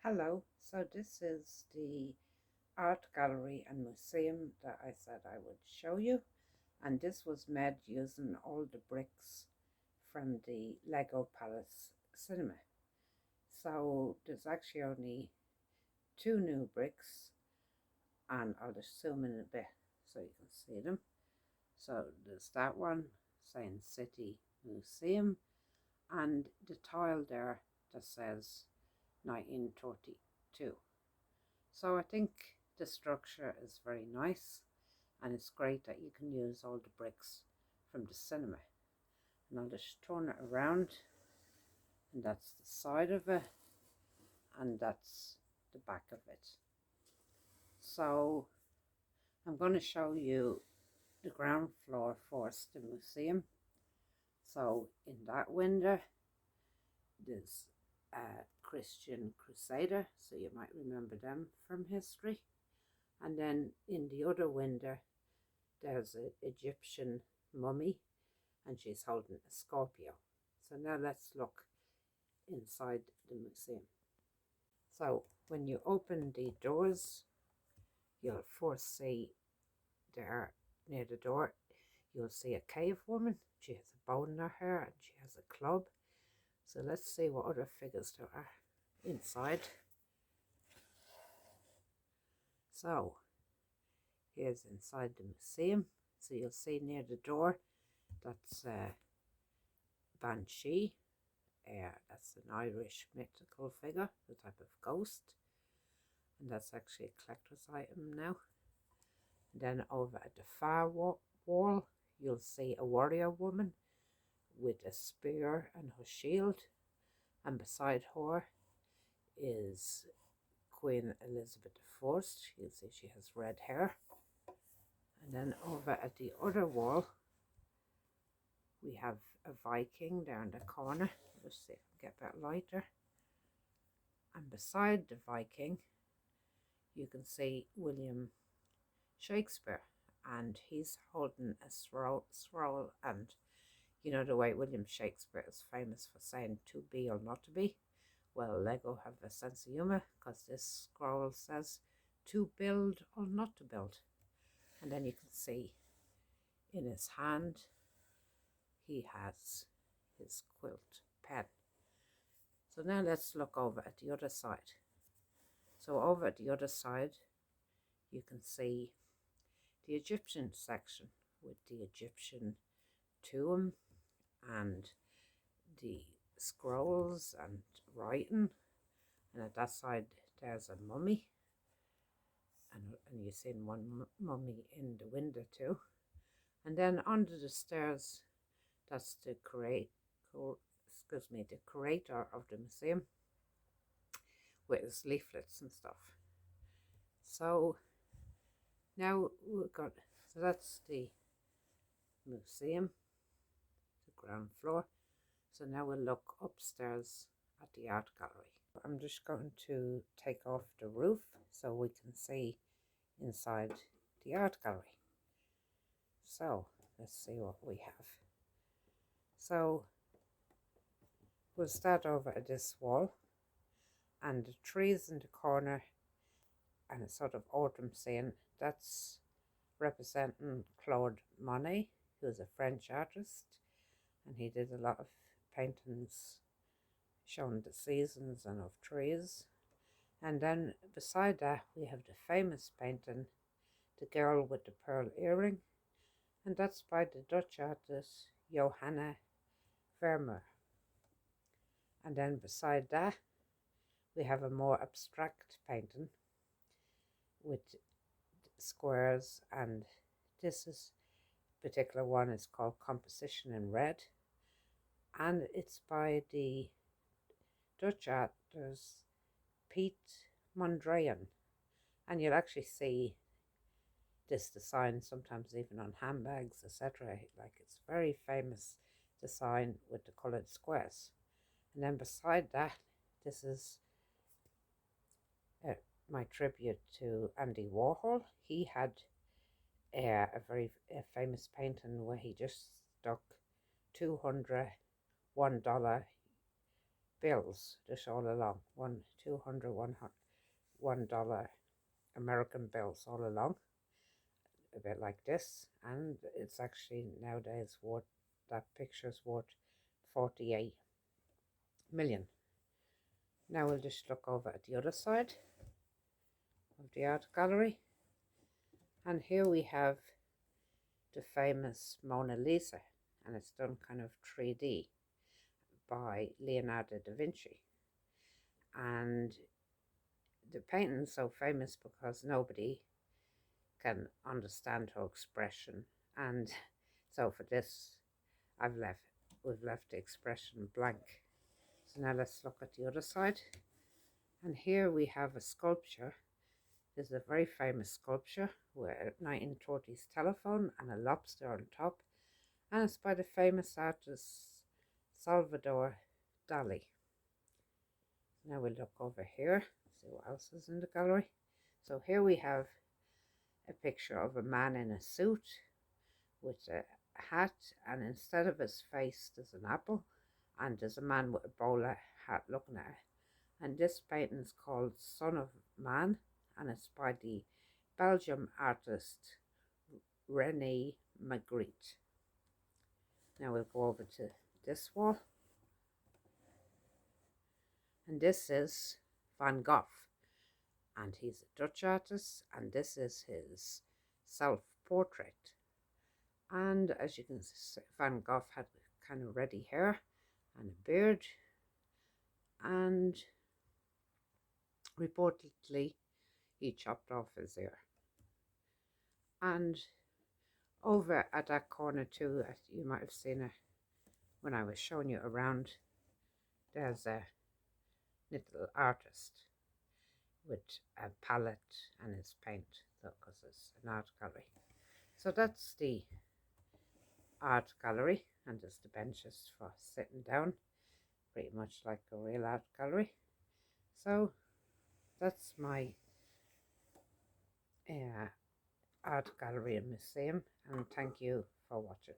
Hello, so this is the art gallery and museum that I said I would show you, and this was made using all the bricks from the Lego Palace cinema. So there's actually only two new bricks, and I'll just zoom in a bit so you can see them. So there's that one saying City Museum, and the tile there that says 1932. So I think the structure is very nice, and it's great that you can use all the bricks from the cinema. And I'll just turn it around, and that's the side of it, and that's the back of it. So I'm going to show you the ground floor first, the museum. So in that window there's a Christian Crusader, so you might remember them from history. And then in the other window there's an Egyptian mummy, and she's holding a Scorpio. So now let's look inside the museum. So when you open the doors, you'll first see there near the door, you'll see a cave woman. She has a bow in her hair and she has a club. So let's see what other figures there are inside. So here's inside the museum. So you'll see near the door, that's Banshee. That's an Irish mythical figure, the type of ghost. And that's actually a collector's item now. And then over at the far wall, you'll see a warrior woman with a spear and her shield. And beside her is Queen Elizabeth I. You'll see she has red hair. And then over at the other wall, we have a Viking there in the corner. Let's see if I can get that lighter. And beside the Viking, you can see William Shakespeare, and he's holding a scroll. And you know the way William Shakespeare is famous for saying to be or not to be? Well, Lego have a sense of humour, because this scroll says to build or not to build. And then you can see in his hand he has his quilt pen. So now let's look over at the other side. So over at the other side you can see the Egyptian section with the Egyptian tomb and the scrolls and writing. And at that side there's a mummy, and you've seen one mummy in the window too. And then under the stairs, that's the curator of the museum with his leaflets and stuff. So now so that's the museum, the ground floor. So now we'll look upstairs at the art gallery. I'm just going to take off the roof so we can see inside the art gallery. So let's see what we have. So we'll start over at this wall, and the trees in the corner and a sort of autumn scene, that's representing Claude Monet, who's a French artist, and he did a lot of paintings showing the seasons and of trees. And then beside that we have the famous painting, The Girl with the Pearl Earring, and that's by the Dutch artist Johanna Vermeer. And then beside that we have a more abstract painting with squares, and this particular one is called Composition in Red, and it's by the Dutch artist Piet Mondrian. And you'll actually see this design sometimes even on handbags, etc. Like, it's very famous design with the coloured squares. And then beside that, this is my tribute to Andy Warhol. He had a very famous painting where he just stuck 200 $1 bills just all along, one, 200, $1 American bills all along, a bit like this, and it's actually nowadays worth, that picture's worth 48 million. Now we'll just look over at the other side of the art gallery, and here we have the famous Mona Lisa, and it's done kind of 3D by Leonardo da Vinci. And the painting's so famous because nobody can understand her expression, and so for this we've left the expression blank. So now let's look at the other side, and here we have a sculpture. This is a very famous sculpture with a 1930s telephone and a lobster on top, and it's by the famous artist Salvador Dali. Now we'll look over here, see what else is in the gallery. So here we have a picture of a man in a suit with a hat, and instead of his face there's an apple, and there's a man with a bowler hat looking at it. And this painting is called Son of Man, and it's by the Belgian artist René Magritte. Now we'll go over to this wall, and this is Van Gogh, and he's a Dutch artist, and this is his self-portrait. And as you can see, Van Gogh had kind of reddy hair and a beard, and reportedly he chopped off his ear. And over at that corner too, you might have seen it when I was showing you around, there's a little artist with a palette and his paint, because it's an art gallery. So that's the art gallery, and there's the benches for sitting down, pretty much like a real art gallery. So that's my art gallery and museum, and thank you for watching.